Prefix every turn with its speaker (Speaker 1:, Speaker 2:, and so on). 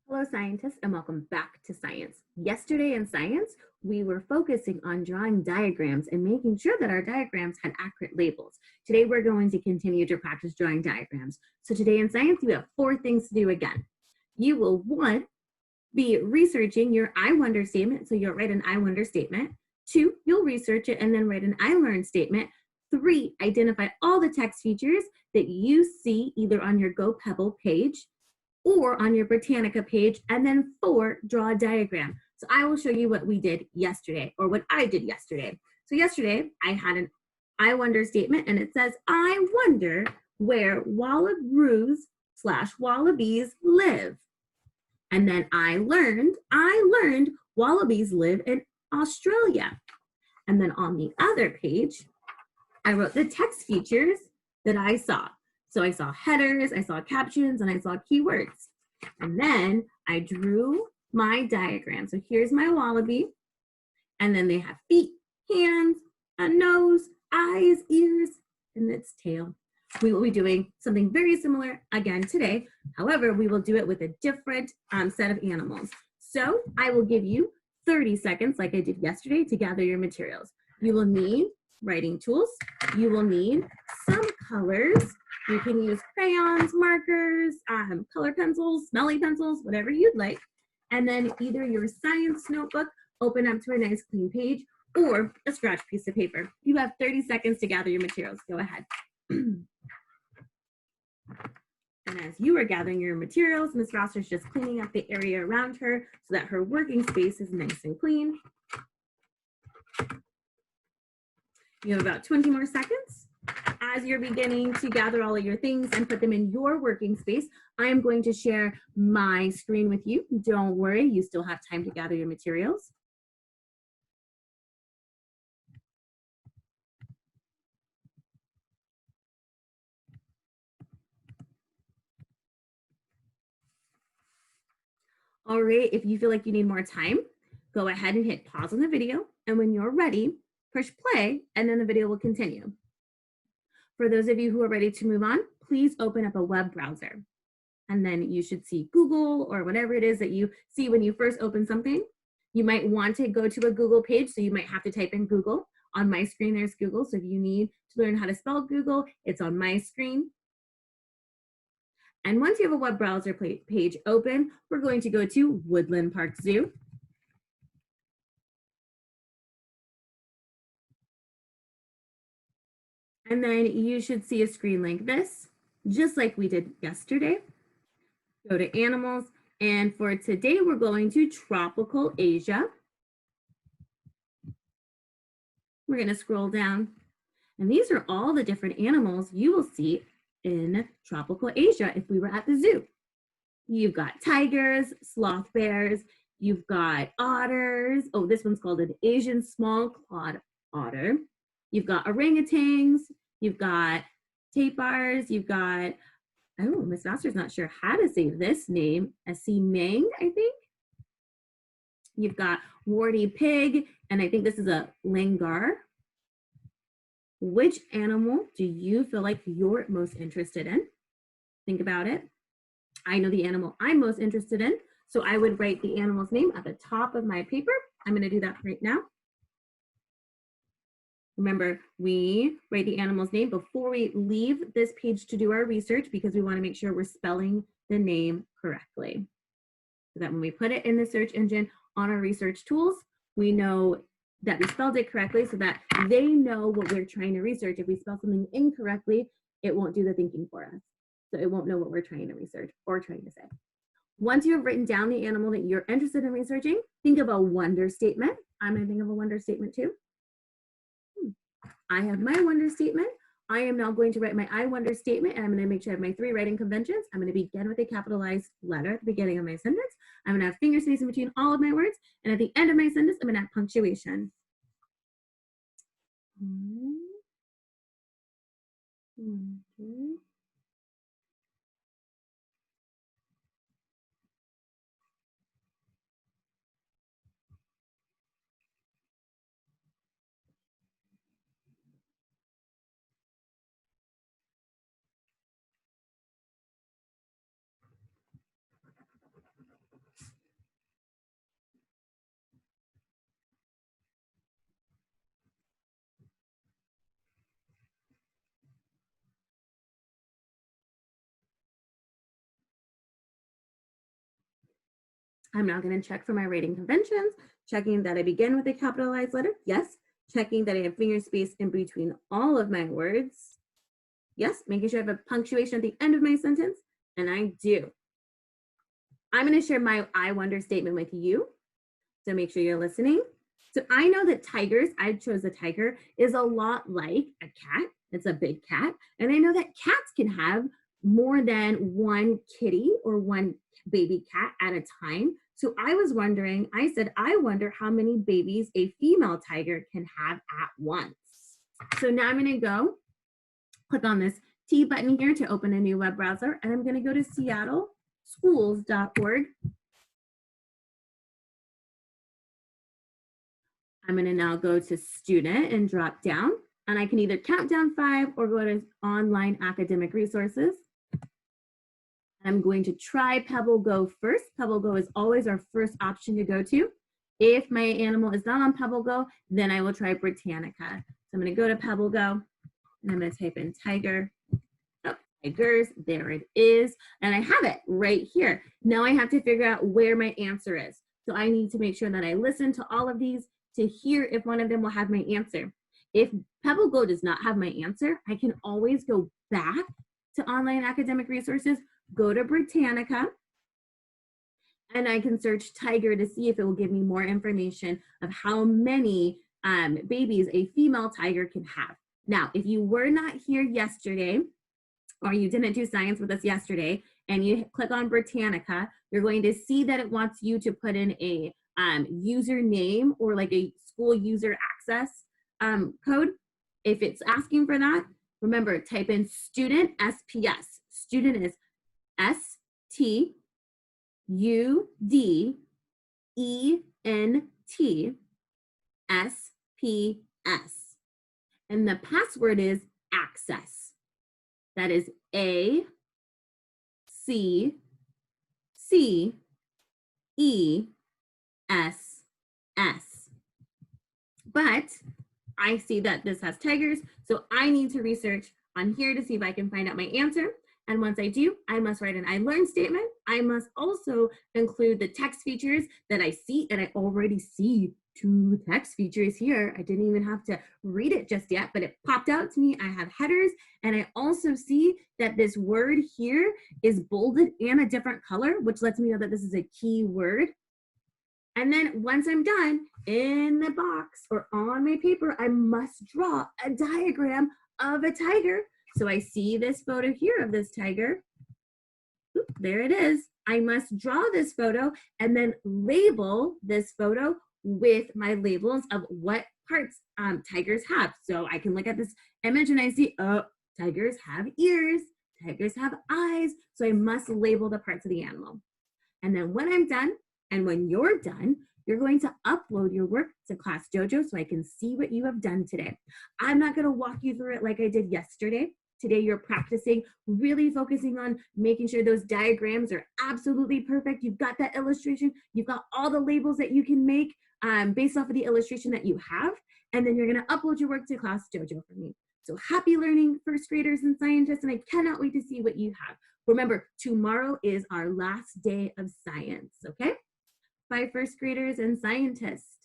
Speaker 1: Hello, scientists, and welcome back to science. Yesterday in science, we were focusing on drawing diagrams and making sure that our diagrams had accurate labels. Today, we're going to continue to practice drawing diagrams. So today in science, you have 4 things to do again. You will, 1, be researching your I wonder statement. So you'll write an I wonder statement. 2, you'll research it and then write an I learned statement. 3, identify all the text features that you see either on your Go Pebble page or on your Britannica page, and then 4, draw a diagram. So I will show you what we did yesterday, or what I did yesterday. So yesterday, I had an I wonder statement, and it says, I wonder where wallaroos / wallabies live. And then I learned wallabies live in Australia. And then on the other page, I wrote the text features that I saw. So I saw headers, I saw captions, and I saw keywords. And then I drew my diagram. So here's my wallaby. And then they have feet, hands, a nose, eyes, ears, and its tail. We will be doing something very similar again today. However, we will do it with a different set of animals. So I will give you 30 seconds, like I did yesterday, to gather your materials. You will need writing tools. You will need some colors. You can use crayons, markers, color pencils, smelly pencils, whatever you'd like. And then either your science notebook, open up to a nice clean page, or a scratch piece of paper. You have 30 seconds to gather your materials. Go ahead. And as you are gathering your materials, Ms. Vasser is just cleaning up the area around her so that her working space is nice and clean. You have about 20 more seconds. As you're beginning to gather all of your things and put them in your working space, I am going to share my screen with you. Don't worry, you still have time to gather your materials. All right, if you feel like you need more time, go ahead and hit pause on the video. And when you're ready, push play, and then the video will continue. For those of you who are ready to move on, please open up a web browser. And then you should see Google or whatever it is that you see when you first open something. You might want to go to a Google page, so you might have to type in Google. On my screen, there's Google. So if you need to learn how to spell Google, it's on my screen. And once you have a web browser page open, we're going to go to Woodland Park Zoo. And then you should see a screen like this, just like we did yesterday. Go to animals, and for today, we're going to tropical Asia. We're going to scroll down, and these are all the different animals you will see in tropical Asia if we were at the zoo. You've got tigers, sloth bears, you've got otters. Oh, this one's called an Asian small clawed otter. You've got orangutans, you've got tapirs, you've got, oh, Ms. Vasser's not sure how to say this name, a Mang, I think. You've got warty pig, and I think this is a langur. Which animal do you feel like you're most interested in? Think about it. I know the animal I'm most interested in, so I would write the animal's name at the top of my paper. I'm going to do that right now. Remember, we write the animal's name before we leave this page to do our research because we want to make sure we're spelling the name correctly. So that when we put it in the search engine on our research tools, we know that we spelled it correctly so that they know what we're trying to research. If we spell something incorrectly, it won't do the thinking for us. So it won't know what we're trying to research or trying to say. Once you have written down the animal that you're interested in researching, think of a wonder statement. I'm going to think of a wonder statement too. I have my wonder statement. I am now going to write my I wonder statement, and I'm going to make sure I have my 3 writing conventions. I'm going to begin with a capitalized letter at the beginning of my sentence. I'm going to have finger space in between all of my words, and at the end of my sentence, I'm going to have punctuation. I'm now going to check for my writing conventions, checking that I begin with a capitalized letter. Yes. Checking that I have finger space in between all of my words. Yes. Making sure I have a punctuation at the end of my sentence. And I do. I'm going to share my I wonder statement with you. So make sure you're listening. So I know that tigers, I chose a tiger, is a lot like a cat. It's a big cat. And I know that cats can have more than one kitty or one baby cat at a time. So I was wondering, I said, I wonder how many babies a female tiger can have at once. So now I'm going to go click on this T button here to open a new web browser. And I'm going to go to seattleschools.org. I'm going to now go to student and drop down, and I can either count down 5 or go to online academic resources. I'm going to try Pebble Go first. Pebble Go is always our first option to go to. If my animal is not on Pebble Go, then I will try Britannica. So I'm going to go to Pebble Go, and I'm going to type in tiger. Oh, tigers, there it is. And I have it right here. Now I have to figure out where my answer is. So I need to make sure that I listen to all of these to hear if one of them will have my answer. If Pebble Go does not have my answer, I can always go back to online academic resources, go to Britannica, and I can search tiger to see if it will give me more information of how many babies a female tiger can have. Now, if you were not here yesterday, or you didn't do science with us yesterday, and you click on Britannica, you're going to see that it wants you to put in a username or like a school user access code. If it's asking for that, remember, type in student SPS. Student is STUDENTSPS. And the password is access. That is ACCESS. But I see that this has tigers, so I need to research on here to see if I can find out my answer. And once I do, I must write an I learned statement. I must also include the text features that I see, and I already see 2 text features here. I didn't even have to read it just yet, but it popped out to me. I have headers, and I also see that this word here is bolded and a different color, which lets me know that this is a key word. And then once I'm done, in the box or on my paper, I must draw a diagram of a tiger. So I see this photo here of this tiger. Oop, there it is. I must draw this photo and then label this photo with my labels of what parts tigers have. So I can look at this image and I see, oh, tigers have ears, tigers have eyes. So I must label the parts of the animal. And then when I'm done, and when you're done, you're going to upload your work to Class Dojo so I can see what you have done today. I'm not going to walk you through it like I did yesterday. Today you're practicing, really focusing on making sure those diagrams are absolutely perfect. You've got that illustration. You've got all the labels that you can make based off of the illustration that you have. And then you're going to upload your work to Class Dojo for me. So happy learning, first graders and scientists, and I cannot wait to see what you have. Remember, tomorrow is our last day of science, okay? By first graders and scientists.